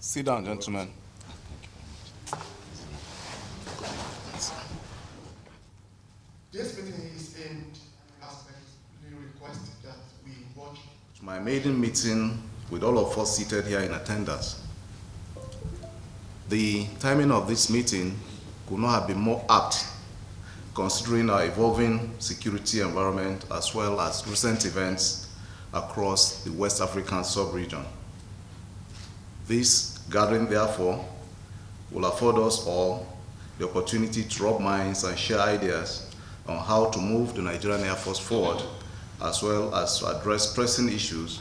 Sit down, gentlemen. This meeting is aimed as a request that we watch My maiden meeting with all of us seated here in attendance. The timing of this meeting could not have been more apt considering our evolving security environment as well as recent events across the West African sub-region. This gathering, therefore, will afford us all the opportunity to rub minds and share ideas on how to move the Nigerian Air Force forward, as well as to address pressing issues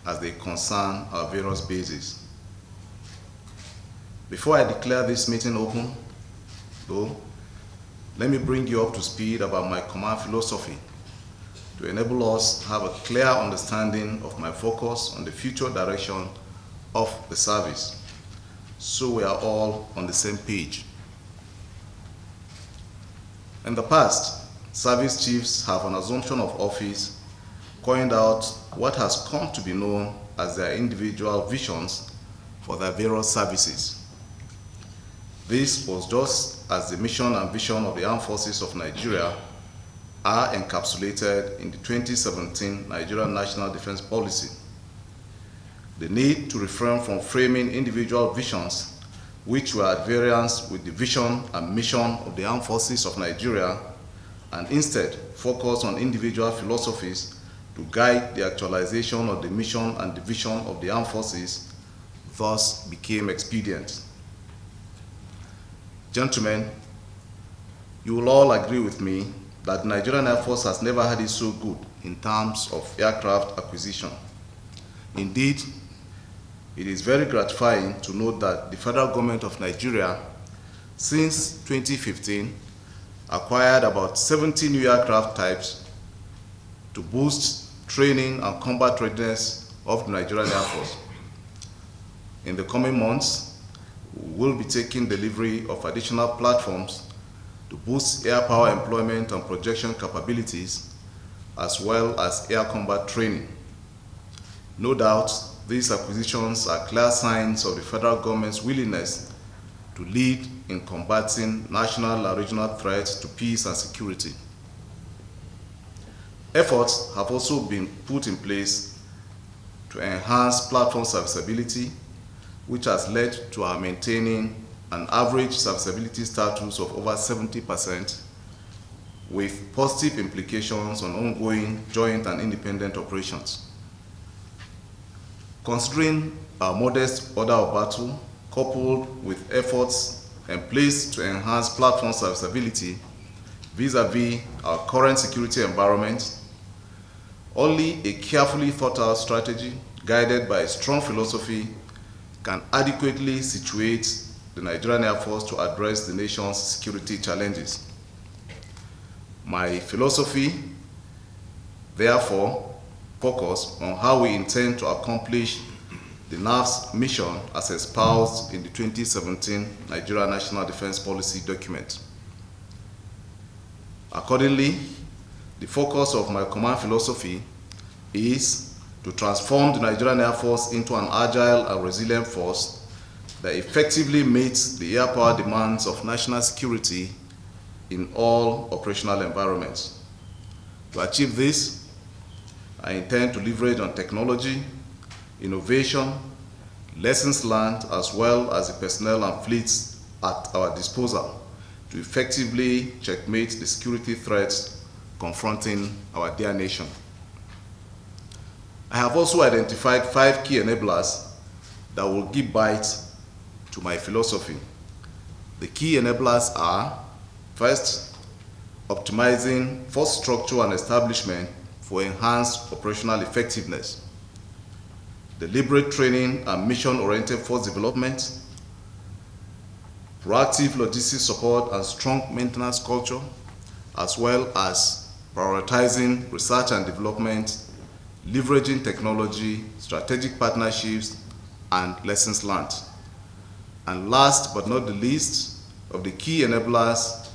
as they concern our various bases. Before I declare this meeting open, though, let me bring you up to speed about my command philosophy to enable us to have a clear understanding of my focus on the future direction of the service, so we are all on the same page. In the past, service chiefs have an assumption of office coined out what has come to be known as their individual visions for their various services. This was just as the mission and vision of the Armed Forces of Nigeria are encapsulated in the 2017 Nigerian National Defense Policy. The need to refrain from framing individual visions which were at variance with the vision and mission of the Armed Forces of Nigeria, and instead focus on individual philosophies to guide the actualization of the mission and the vision of the Armed Forces, thus became expedient. Gentlemen, you will all agree with me that the Nigerian Air Force has never had it so good in terms of aircraft acquisition. Indeed, it is very gratifying to note that the federal government of Nigeria, since 2015, acquired about 70 new aircraft types to boost training and combat readiness of the Nigerian Air Force. In the coming months, we will be taking delivery of additional platforms to boost air power employment and projection capabilities, as well as air combat training. No doubt, these acquisitions are clear signs of the federal government's willingness to lead in combating national and regional threats to peace and security. Efforts have also been put in place to enhance platform serviceability, which has led to our maintaining an average serviceability status of over 70%, with positive implications on ongoing joint and independent operations. Considering our modest order of battle, coupled with efforts in place to enhance platform serviceability vis-à-vis our current security environment, only a carefully thought out strategy guided by a strong philosophy can adequately situate the Nigerian Air Force to address the nation's security challenges. My philosophy, therefore, focus on how we intend to accomplish the NAF's mission as espoused in the 2017 Nigeria National Defense Policy document. Accordingly, the focus of my command philosophy is to transform the Nigerian Air Force into an agile and resilient force that effectively meets the air power demands of national security in all operational environments. To achieve this, I intend to leverage on technology, innovation, lessons learned, as well as the personnel and fleets at our disposal to effectively checkmate the security threats confronting our dear nation. I have also identified 5 key enablers that will give bite to my philosophy. The key enablers are: first, optimizing force structure and establishment for enhanced operational effectiveness; deliberate training and mission-oriented force development; proactive logistics support and strong maintenance culture, as well as prioritizing research and development, leveraging technology, strategic partnerships, and lessons learned. And last but not the least of the key enablers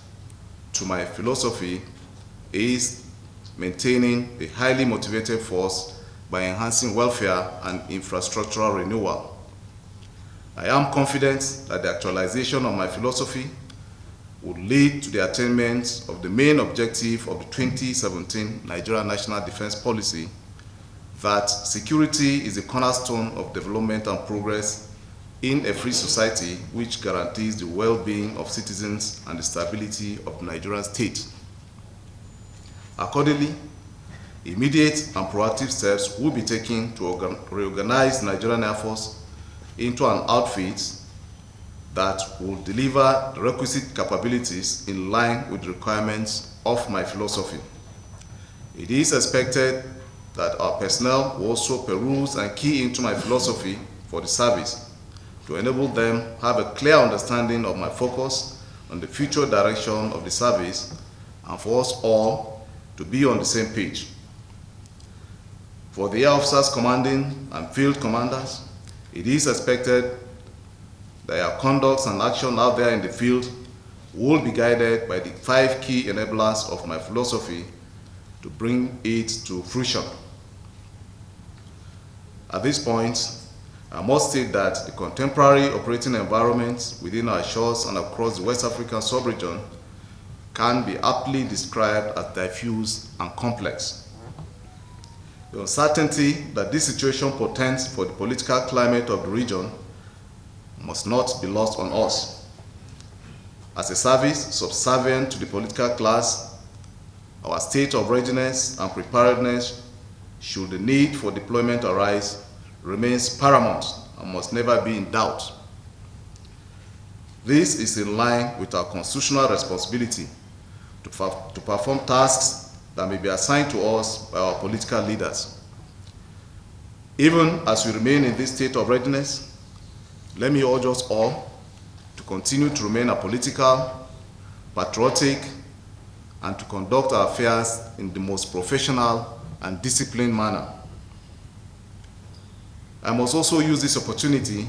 to my philosophy is maintaining a highly motivated force by enhancing welfare and infrastructural renewal. I am confident that the actualization of my philosophy would lead to the attainment of the main objective of the 2017 Nigerian National Defense Policy, that security is a cornerstone of development and progress in a free society which guarantees the well-being of citizens and the stability of the Nigerian state. Accordingly, immediate and proactive steps will be taken to reorganize the Nigerian Air Force into an outfit that will deliver the requisite capabilities in line with the requirements of my philosophy. It is expected that our personnel will also peruse and key into my philosophy for the service to enable them have a clear understanding of my focus on the future direction of the service and for us all to be on the same page. For the air officers commanding and field commanders, it is expected that our conduct and action out there in the field will be guided by the 5 key enablers of my philosophy to bring it to fruition. At this point, I must state that the contemporary operating environment within our shores and across the West African sub-region can be aptly described as diffuse and complex. The uncertainty that this situation portends for the political climate of the region must not be lost on us. As a service subservient to the political class, our state of readiness and preparedness, should the need for deployment arise, remains paramount and must never be in doubt. This is in line with our constitutional responsibility to perform tasks that may be assigned to us by our political leaders. Even as we remain in this state of readiness, let me urge us all to continue to remain apolitical, patriotic, and to conduct our affairs in the most professional and disciplined manner. I must also use this opportunity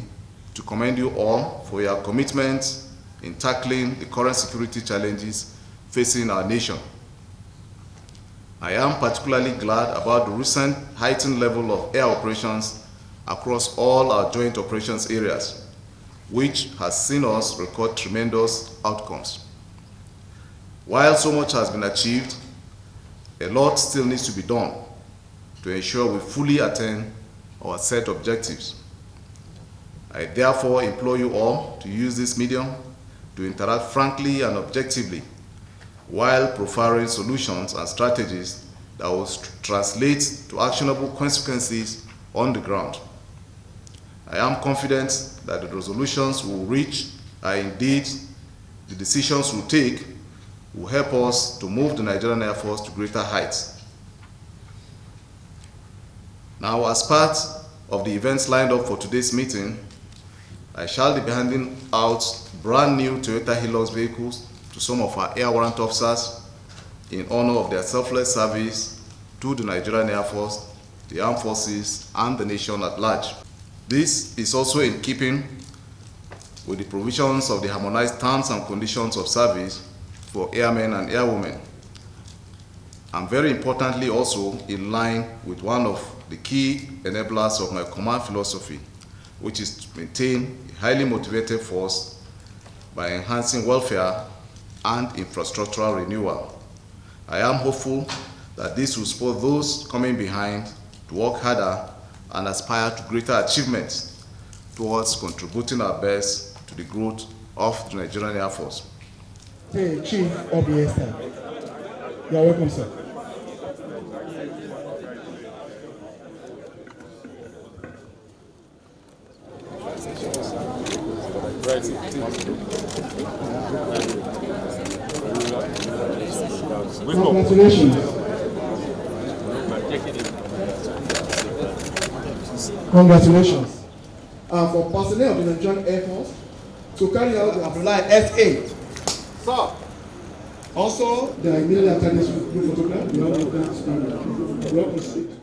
to commend you all for your commitment in tackling the current security challenges facing our nation. I am particularly glad about the recent heightened level of air operations across all our joint operations areas, which has seen us record tremendous outcomes. While so much has been achieved, a lot still needs to be done to ensure we fully attain our set objectives. I therefore implore you all to use this medium to interact frankly and objectively while profiling solutions and strategies that will translate to actionable consequences on the ground. I am confident that the resolutions we will reach are indeed the decisions we will take will help us to move the Nigerian Air Force to greater heights. Now, as part of the events lined up for today's meeting, I shall be handing out brand new Toyota Hilux vehicles to some of our air warrant officers in honor of their selfless service to the Nigerian Air Force, the armed forces, and the nation at large. This is also in keeping with the provisions of the harmonized terms and conditions of service for airmen and airwomen, and very importantly also in line with one of the key enablers of my command philosophy, which is to maintain a highly motivated force by enhancing welfare and infrastructural renewal. I am hopeful that this will spur those coming behind to work harder and aspire to greater achievements towards contributing our best to the growth of the Nigerian Air Force. Hey, Chief Obiesta. You are welcome, sir. Congratulations. Congratulations. For personnel of the Nigerian Air Force to carry out the Abdullahi S8. Sir. Also, the immediate attendance group photograph. You have to